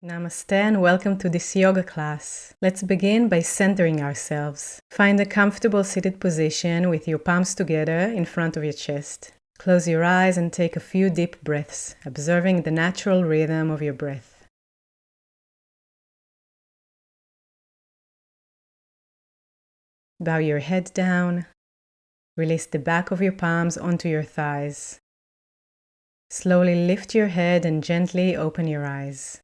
Namaste and welcome to this yoga class. Let's begin by centering ourselves. Find a comfortable seated position with your palms together in front of your chest. Close your eyes and take a few deep breaths, observing the natural rhythm of your breath. Bow your head down. Release the back of your palms onto your thighs. Slowly lift your head and gently open your eyes.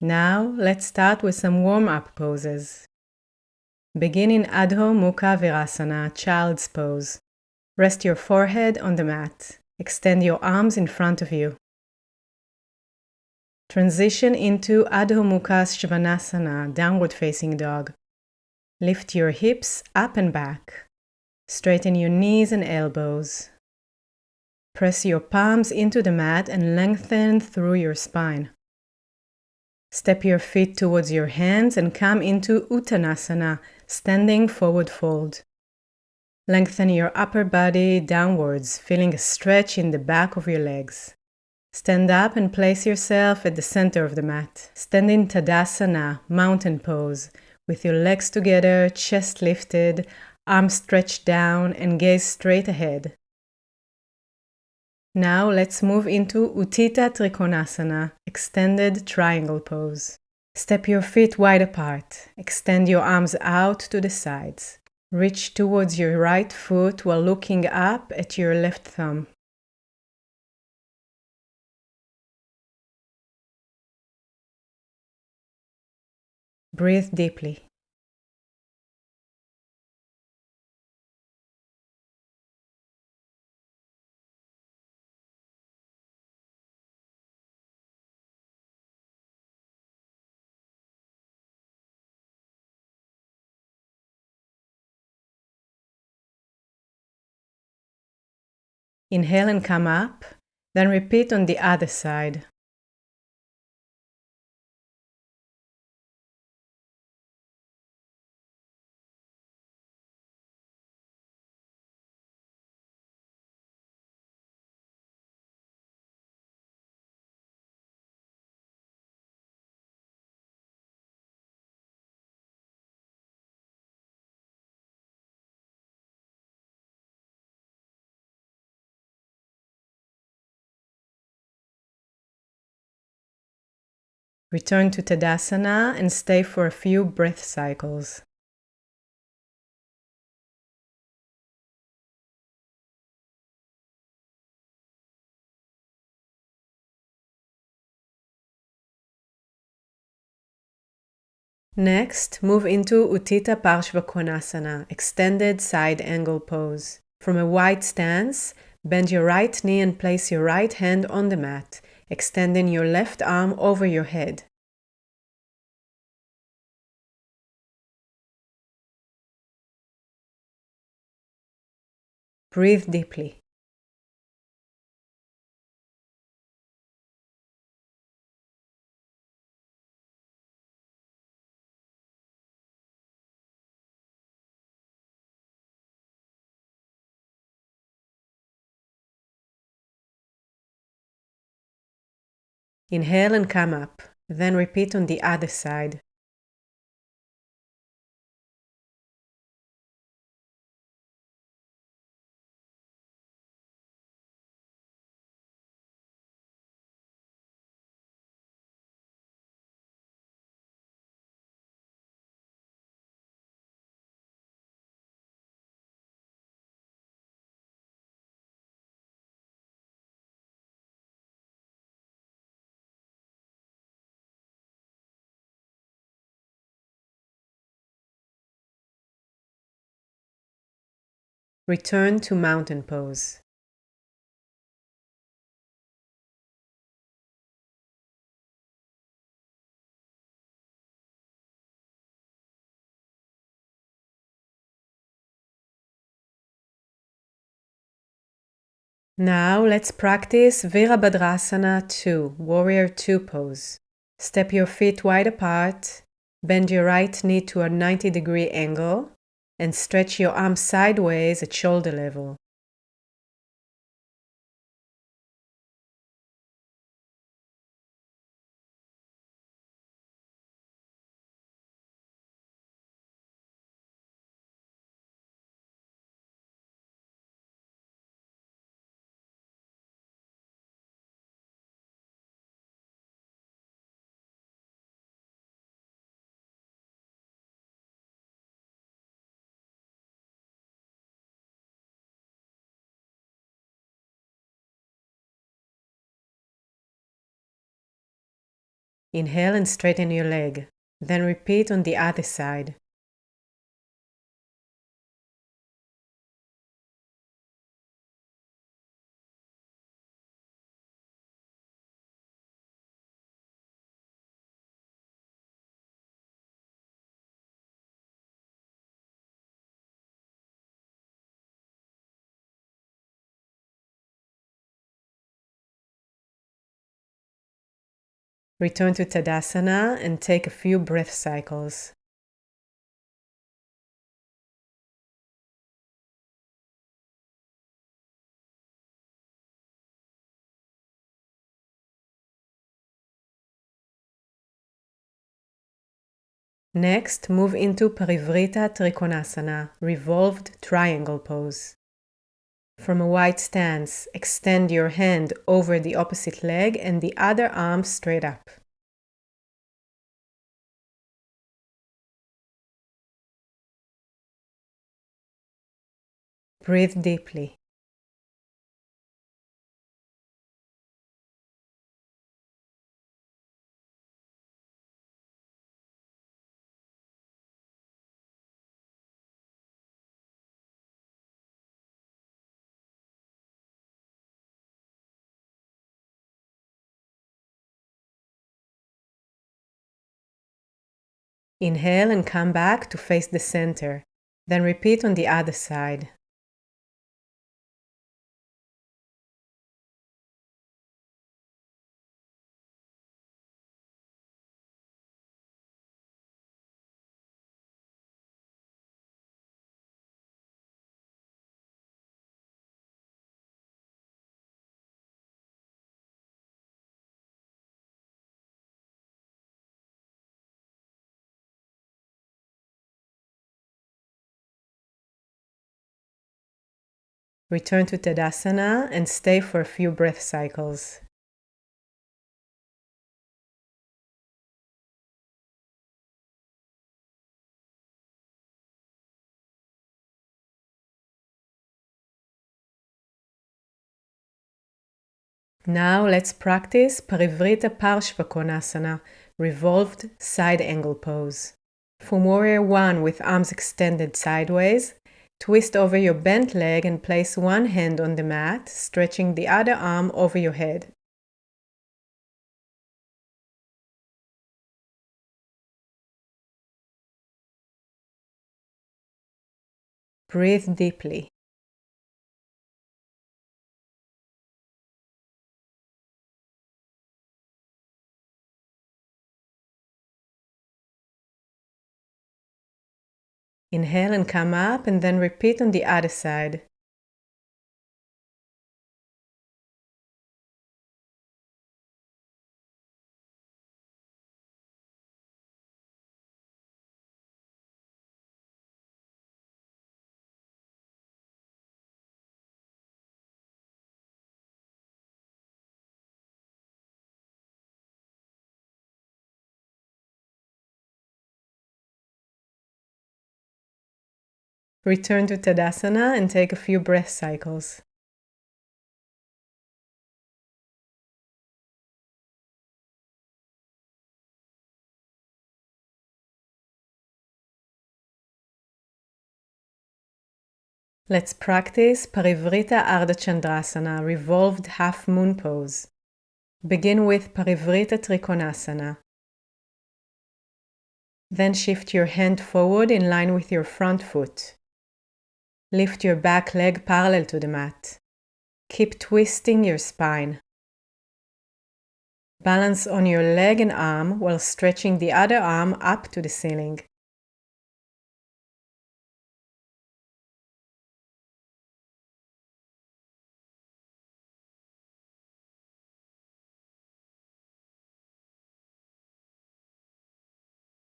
Now, let's start with some warm-up poses. Begin in Adho Mukha Virasana, Child's Pose. Rest your forehead on the mat. Extend your arms in front of you. Transition into Adho Mukha Svanasana, Downward Facing Dog. Lift your hips up and back. Straighten your knees and elbows. Press your palms into the mat and lengthen through your spine. Step your feet towards your hands and come into Uttanasana, standing forward fold. Lengthen your upper body downwards, feeling a stretch in the back of your legs. Stand up and place yourself at the center of the mat. Stand in Tadasana, mountain pose, with your legs together, chest lifted, arms stretched down, and gaze straight ahead. Now let's move into Utthita Trikonasana, extended triangle pose. Step your feet wide apart. Extend your arms out to the sides. Reach towards your right foot while looking up at your left thumb. Breathe deeply. Inhale and come up, then repeat on the other side. Return to Tadasana and stay for a few breath cycles. Next, move into Utthita Parshvakonasana, extended side angle pose. From a wide stance, bend your right knee and place your right hand on the mat, extending your left arm over your head. Breathe deeply. Inhale and come up, then repeat on the other side. Return to mountain pose. Now let's practice Virabhadrasana 2, Warrior 2 pose. Step your feet wide apart, bend your right knee to a 90-degree angle, and stretch your arms sideways at shoulder level. Inhale and straighten your leg. Then repeat on the other side. Return to Tadasana and take a few breath cycles. Next, move into Parivrita Trikonasana, Revolved Triangle Pose. From a wide stance, extend your hand over the opposite leg and the other arm straight up. Breathe deeply. Inhale and come back to face the center. Then repeat on the other side. Return to Tadasana and stay for a few breath cycles. Now let's practice Parivrita Parshvakonasana, Revolved Side Angle Pose. From Warrior 1 with arms extended sideways, twist over your bent leg and place one hand on the mat, stretching the other arm over your head. Breathe deeply. Inhale and come up and then repeat on the other side. Return to Tadasana and take a few breath cycles. Let's practice Parivrita Ardha Chandrasana, Revolved Half Moon Pose. Begin with Parivrita Trikonasana. Then shift your hand forward in line with your front foot. Lift your back leg parallel to the mat. Keep twisting your spine. Balance on your leg and arm while stretching the other arm up to the ceiling.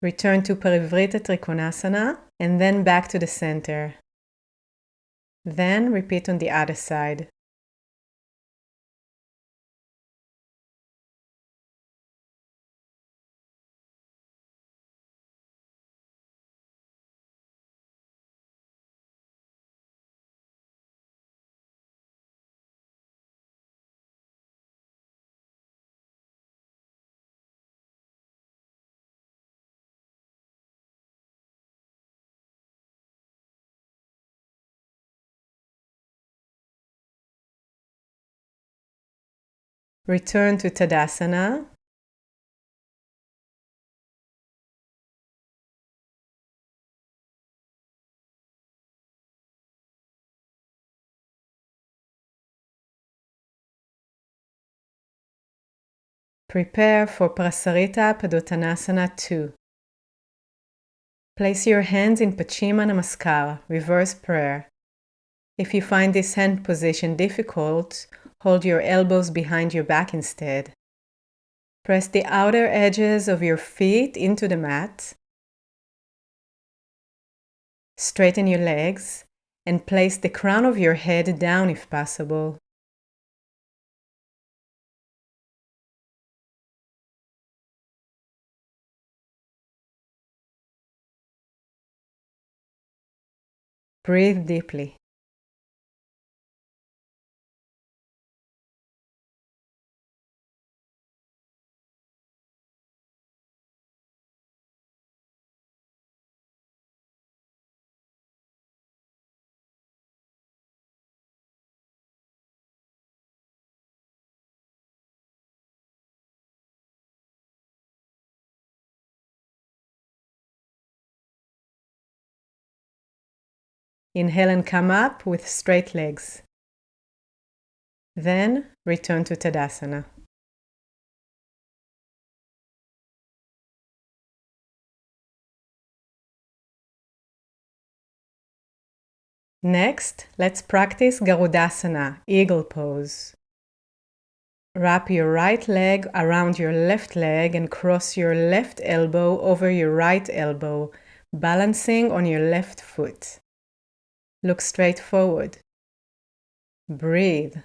Return to Parivrita Trikonasana and then back to the center. Then repeat on the other side. Return to Tadasana. Prepare for Prasarita Padottanasana 2. Place your hands in Paschima Namaskar, reverse prayer. If you find this hand position difficult, hold your elbows behind your back instead. Press the outer edges of your feet into the mat. Straighten your legs and place the crown of your head down if possible. Breathe deeply. Inhale and come up with straight legs. Then return to Tadasana. Next, let's practice Garudasana, eagle pose. Wrap your right leg around your left leg and cross your left elbow over your right elbow, balancing on your left foot. Look straight forward. Breathe.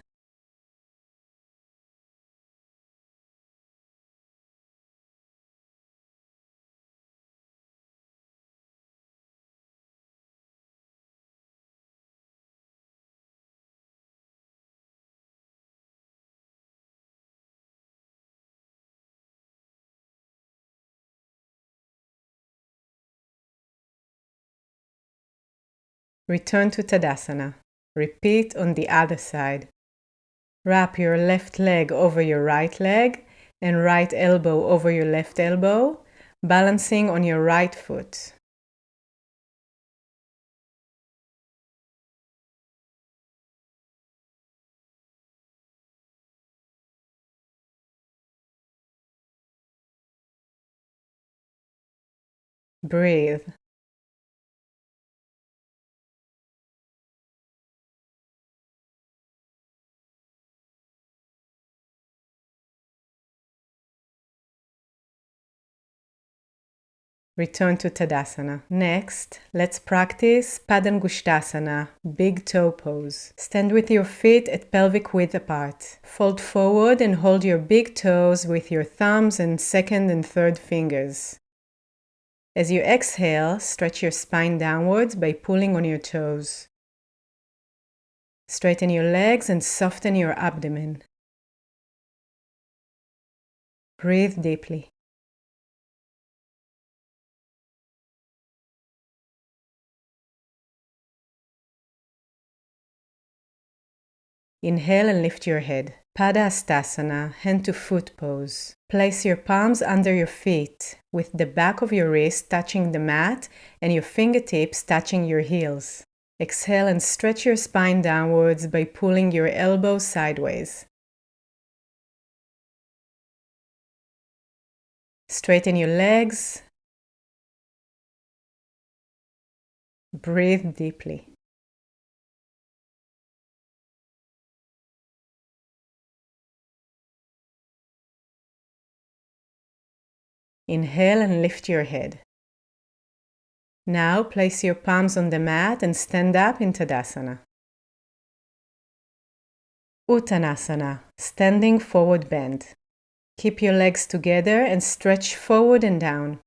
Return to Tadasana. Repeat on the other side. Wrap your left leg over your right leg and right elbow over your left elbow, balancing on your right foot. Breathe. Return to Tadasana. Next, let's practice Padangushtasana, big toe pose. Stand with your feet at pelvic width apart. Fold forward and hold your big toes with your thumbs and second and third fingers. As you exhale, stretch your spine downwards by pulling on your toes. Straighten your legs and soften your abdomen. Breathe deeply. Inhale and lift your head. Padahastasana, hand to foot pose. Place your palms under your feet, with the back of your wrist touching the mat and your fingertips touching your heels. Exhale and stretch your spine downwards by pulling your elbows sideways. Straighten your legs. Breathe deeply. Inhale and lift your head. Now place your palms on the mat and stand up in Tadasana. Uttanasana, standing forward bend. Keep your legs together and stretch forward and down.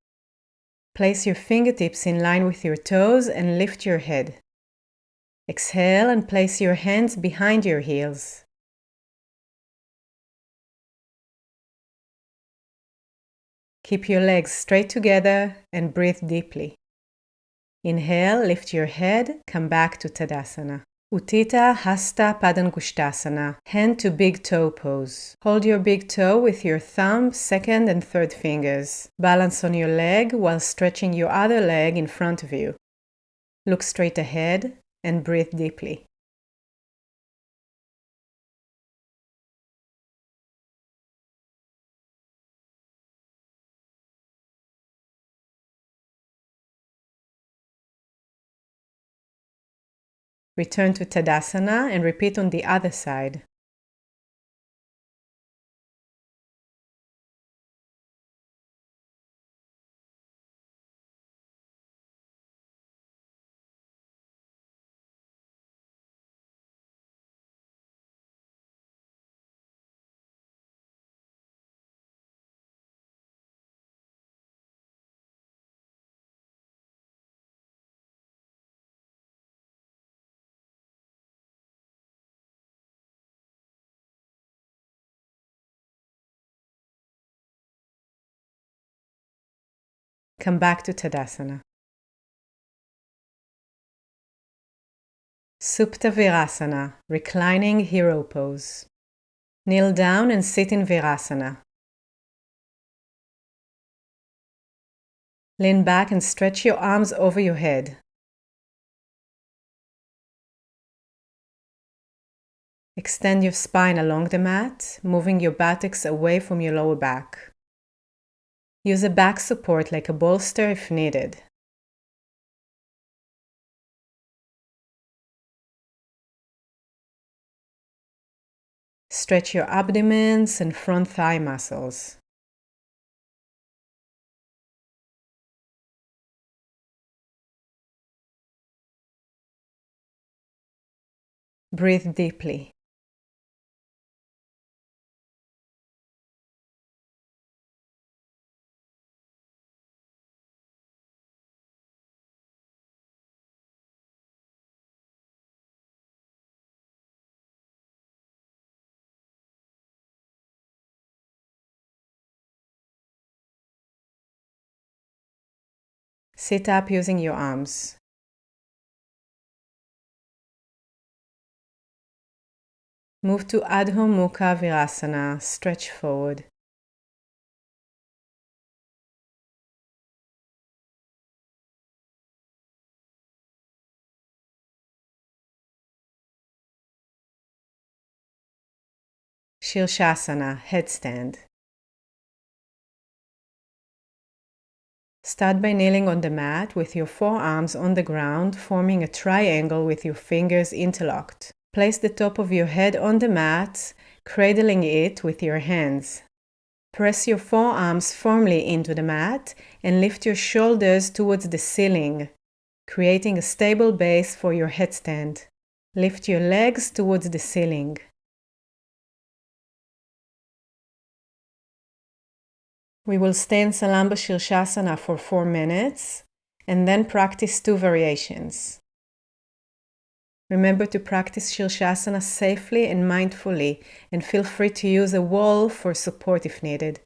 Place your fingertips in line with your toes and lift your head. Exhale and place your hands behind your heels. Keep your legs straight together and breathe deeply. Inhale, lift your head, come back to Tadasana. Utthita Hasta Padangusthasana, hand to big toe pose. Hold your big toe with your thumb, second and third fingers. Balance on your leg while stretching your other leg in front of you. Look straight ahead and breathe deeply. Return to Tadasana and repeat on the other side. Come back to Tadasana. Supta Virasana, reclining hero pose. Kneel down and sit in Virasana. Lean back and stretch your arms over your head. Extend your spine along the mat, moving your buttocks away from your lower back. Use a back support like a bolster if needed. Stretch your abdomens and front thigh muscles. Breathe deeply. Sit up using your arms. Move to Adho Mukha Virasana, stretch forward. Shirshasana, headstand. Start by kneeling on the mat with your forearms on the ground, forming a triangle with your fingers interlocked. Place the top of your head on the mat, cradling it with your hands. Press your forearms firmly into the mat and lift your shoulders towards the ceiling, creating a stable base for your headstand. Lift your legs towards the ceiling. We will stay in Salamba Shirshasana for 4 minutes and then practice 2 variations. Remember to practice Shirshasana safely and mindfully, and feel free to use a wall for support if needed.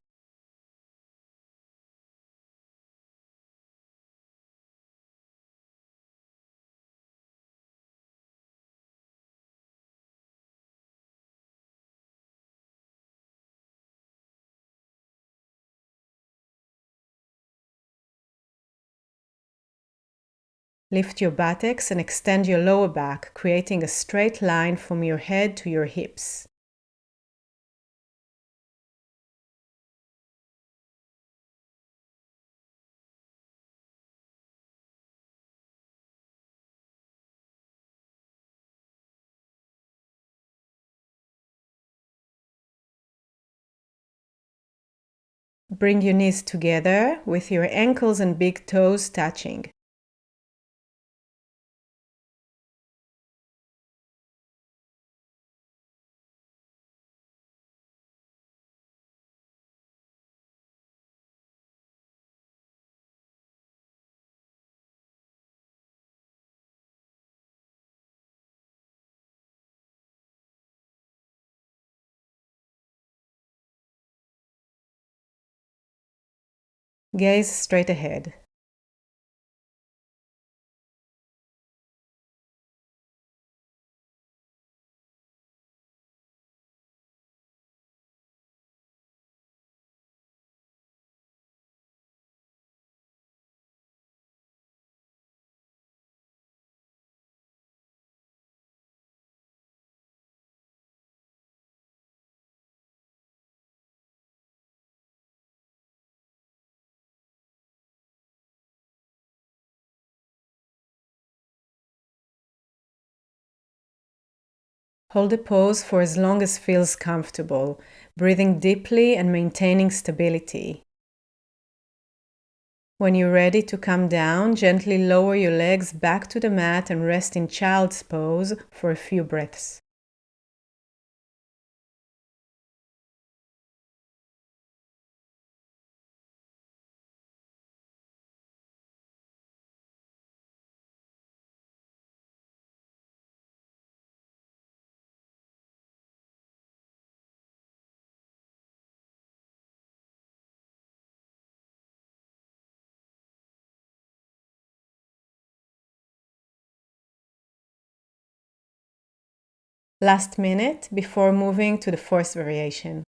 Lift your buttocks and extend your lower back, creating a straight line from your head to your hips. Bring your knees together with your ankles and big toes touching. Gaze straight ahead. Hold the pose for as long as feels comfortable, breathing deeply and maintaining stability. When you're ready to come down, gently lower your legs back to the mat and rest in child's pose for a few breaths. Last minute before moving to the fourth variation.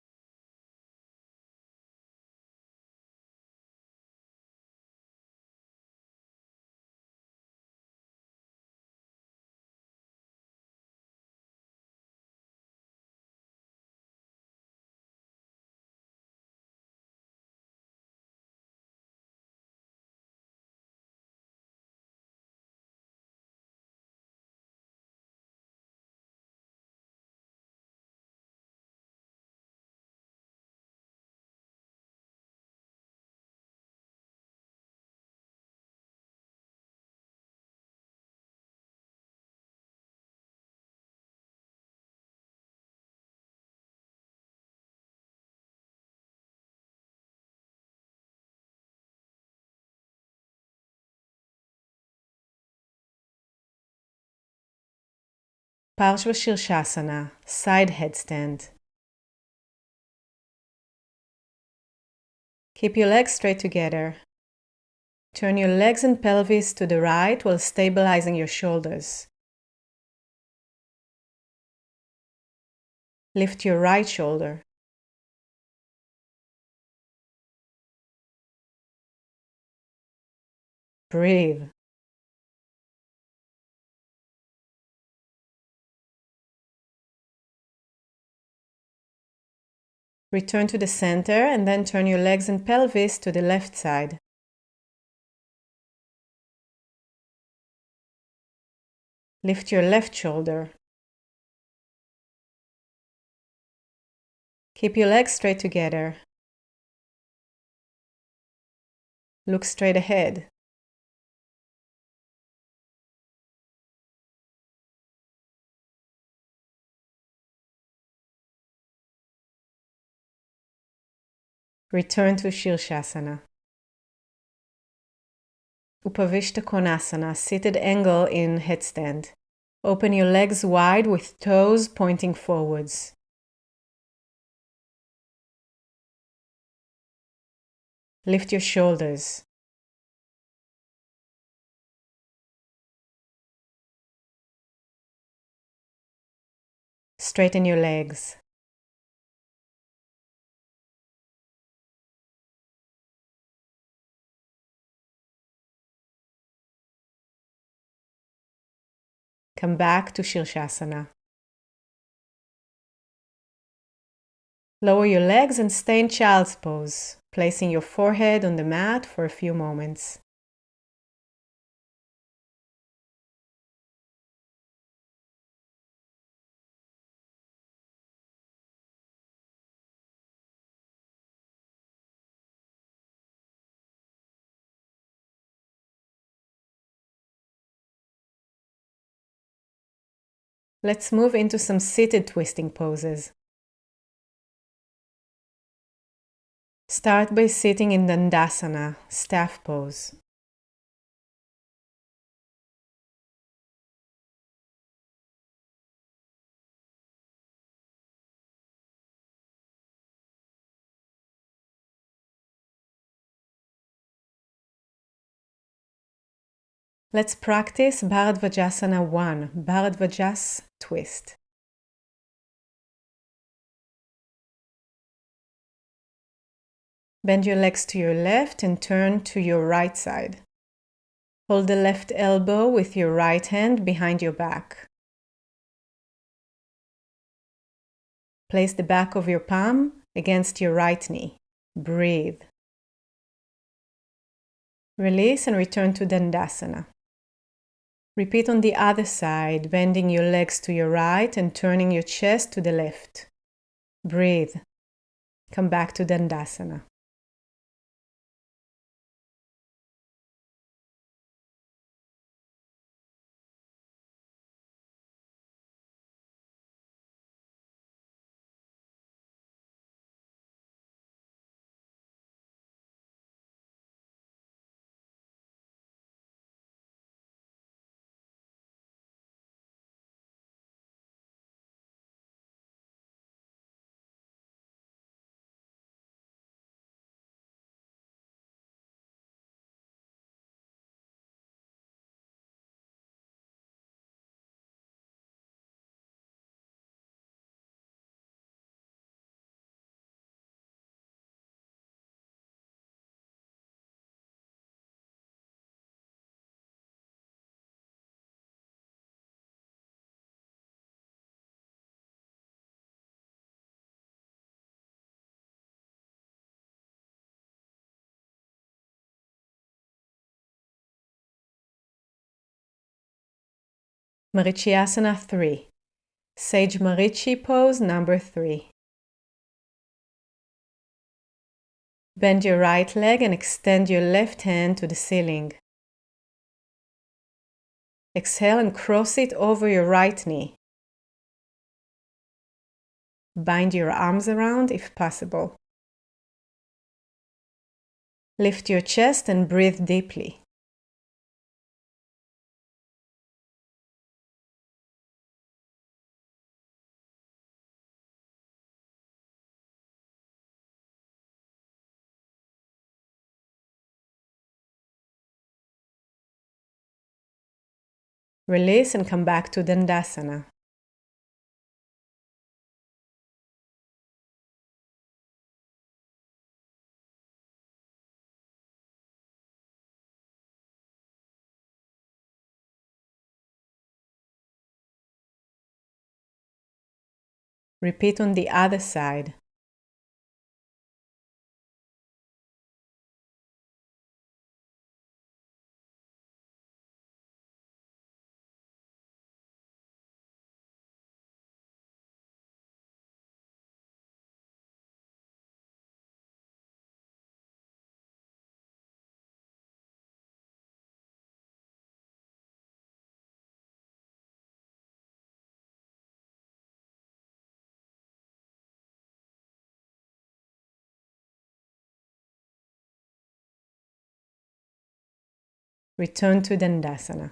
Parshva Shirshasana, side headstand. Keep your legs straight together. Turn your legs and pelvis to the right while stabilizing your shoulders. Lift your right shoulder. Breathe. Return to the center and then turn your legs and pelvis to the left side. Lift your left shoulder. Keep your legs straight together. Look straight ahead. Return to Shirshasana. Upavishta Konasana, seated angle in headstand. Open your legs wide with toes pointing forwards. Lift your shoulders. Straighten your legs. Come back to Shirshasana. Lower your legs and stay in child's pose, placing your forehead on the mat for a few moments. Let's move into some seated twisting poses. Start by sitting in Dandasana, staff pose. Let's practice Bharadvajasana 1, Bharadvajas twist. Bend your legs to your left and turn to your right side. Hold the left elbow with your right hand behind your back. Place the back of your palm against your right knee. Breathe. Release and return to Dandasana. Repeat on the other side, bending your legs to your right and turning your chest to the left. Breathe. Come back to Dandasana. Marichiyasana 3. Sage Marichi pose number 3. Bend your right leg and extend your left hand to the ceiling. Exhale and cross it over your right knee. Bind your arms around if possible. Lift your chest and breathe deeply. Release and come back to Dandasana. Repeat on the other side. Return to Dandasana.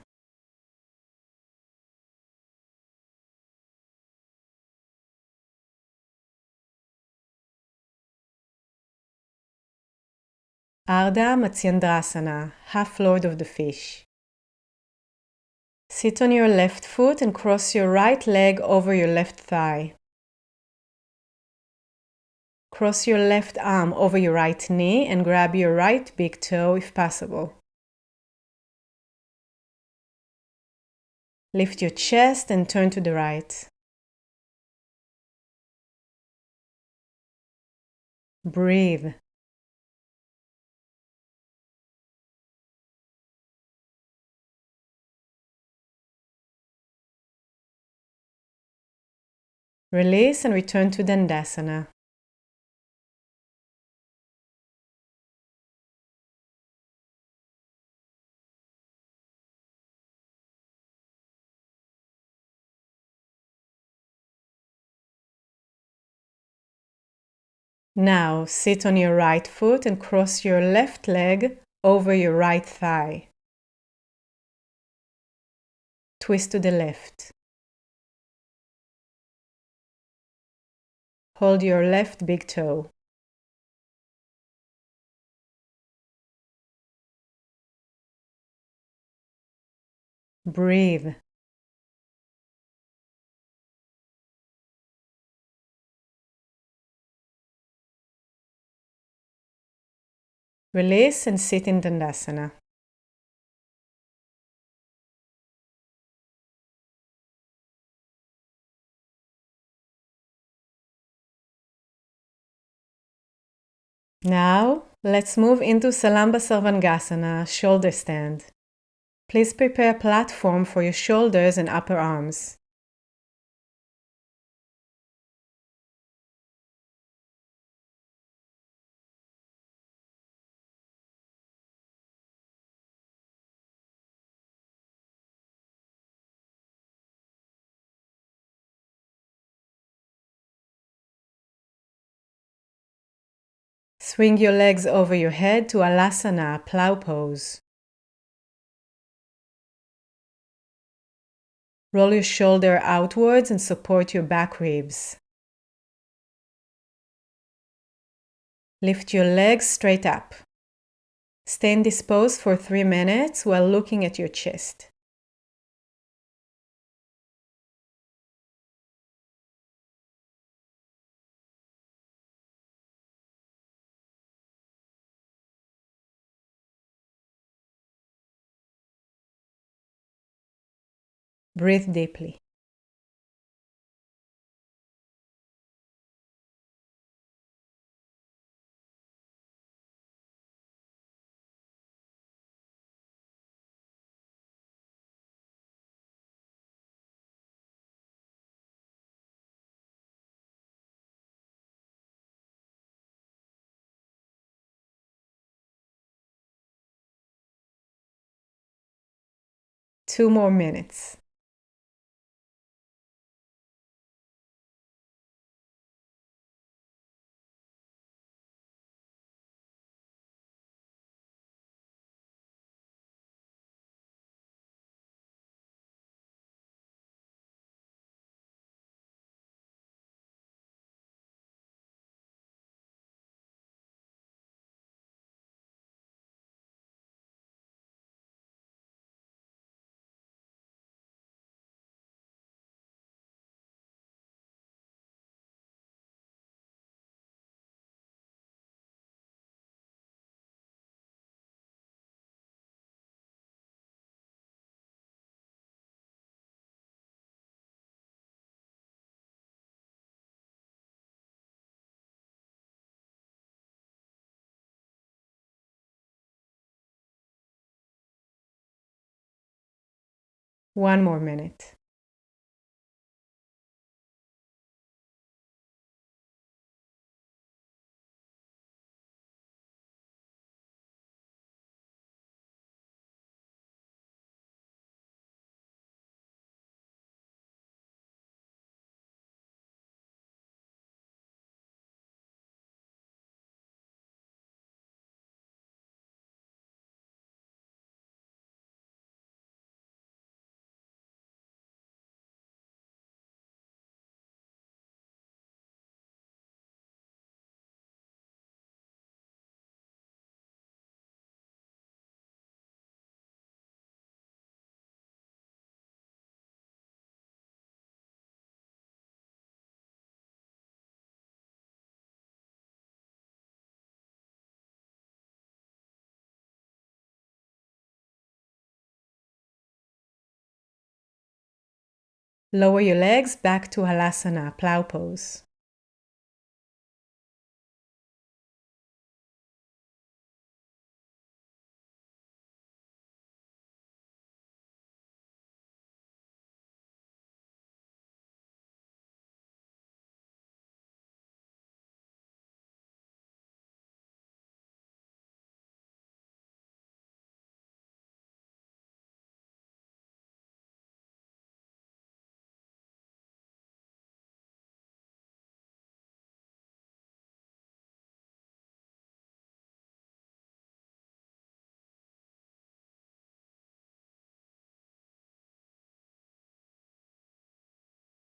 Ardha Matsyendrasana, half Lord of the Fish. Sit on your left foot and cross your right leg over your left thigh. Cross your left arm over your right knee and grab your right big toe if possible. Lift your chest and turn to the right. Breathe. Release and return to Dandasana. Now sit on your right foot and cross your left leg over your right thigh. Twist to the left. Hold your left big toe. Breathe. Release and sit in Dandasana. Now, let's move into Salamba Sarvangasana, shoulder stand. Please prepare a platform for your shoulders and upper arms. Swing your legs over your head to Alasana, plow pose. Roll your shoulder outwards and support your back ribs. Lift your legs straight up. Stay in this pose for 3 minutes while looking at your chest. Breathe deeply. Two more minutes. One more minute. Lower your legs back to Halasana, plow pose.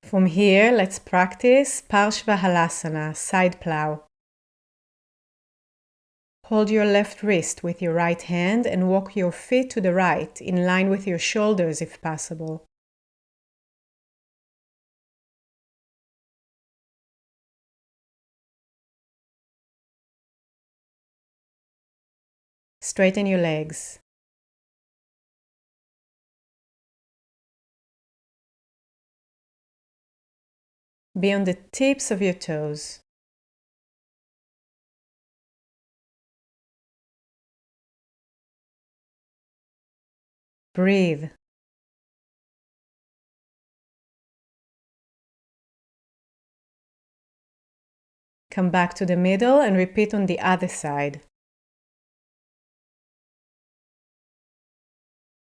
From here, let's practice Parshva Halasana, side plow. Hold your left wrist with your right hand and walk your feet to the right, in line with your shoulders if possible. Straighten your legs. Be on the tips of your toes. Breathe. Come back to the middle and repeat on the other side.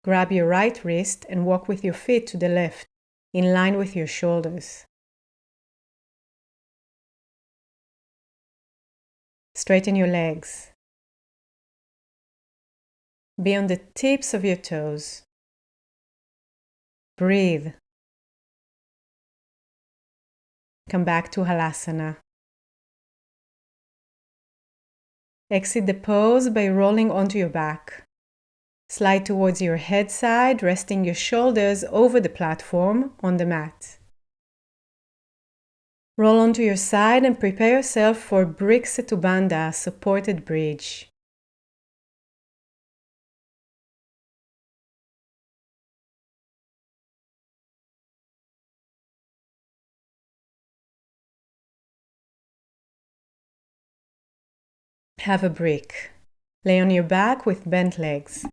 Grab your right wrist and walk with your feet to the left, in line with your shoulders. Straighten your legs. Be on the tips of your toes. Breathe. Come back to Halasana. Exit the pose by rolling onto your back. Slide towards your head side, resting your shoulders over the platform on the mat. Roll onto your side and prepare yourself for Brick Setubandha, supported bridge. Have a brick. Lay on your back with bent legs.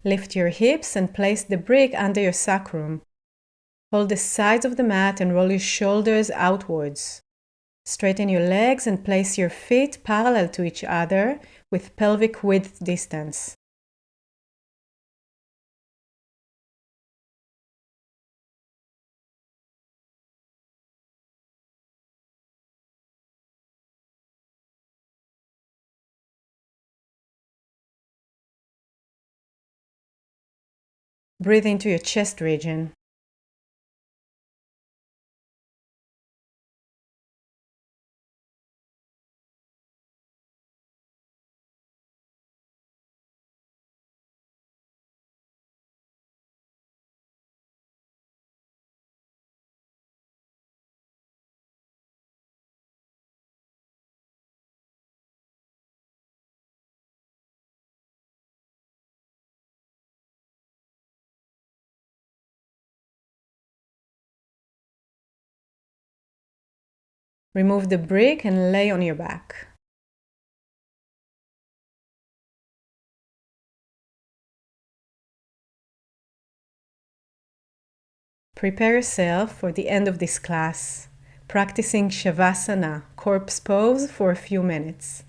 Lift your hips and place the brick under your sacrum. Hold the sides of the mat and roll your shoulders outwards. Straighten your legs and place your feet parallel to each other with pelvic width distance. Breathe into your chest region. Remove the brick and lay on your back. Prepare yourself for the end of this class, practicing Shavasana, corpse pose, for a few minutes.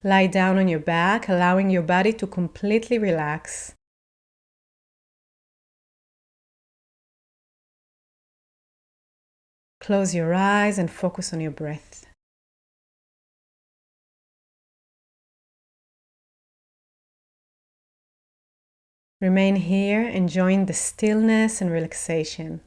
Lie down on your back, allowing your body to completely relax. Close your eyes and focus on your breath. Remain here, enjoying the stillness and relaxation.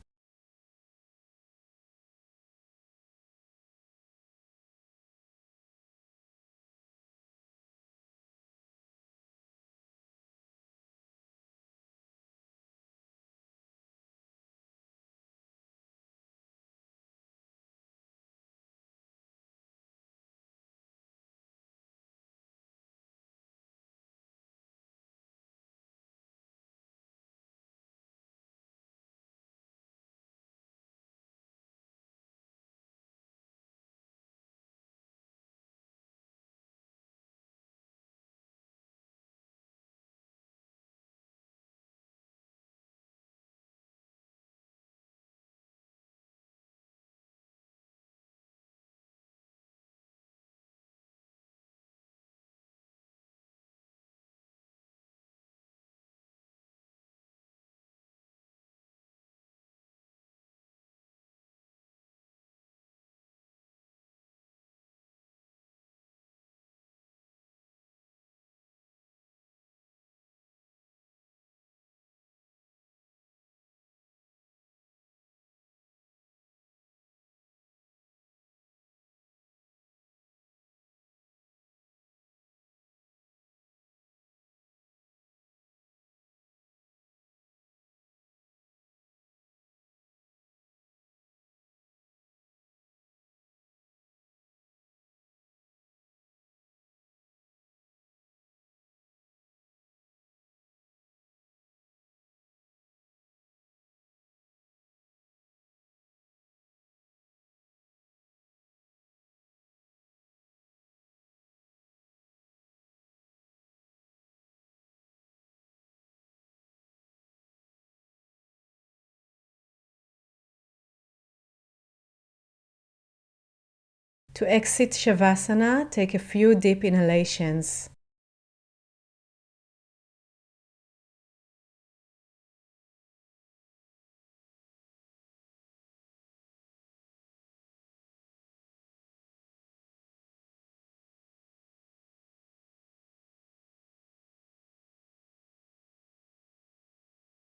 To exit Shavasana, take a few deep inhalations.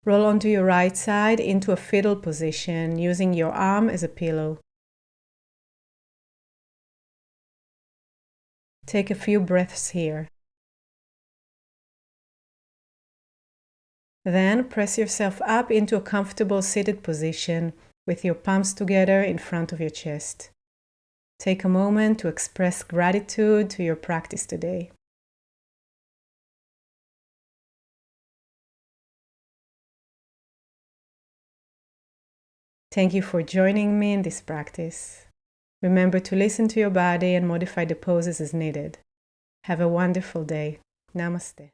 Roll onto your right side into a fetal position, using your arm as a pillow. Take a few breaths here. Then press yourself up into a comfortable seated position with your palms together in front of your chest. Take a moment to express gratitude to your practice today. Thank you for joining me in this practice. Remember to listen to your body and modify the poses as needed. Have a wonderful day. Namaste.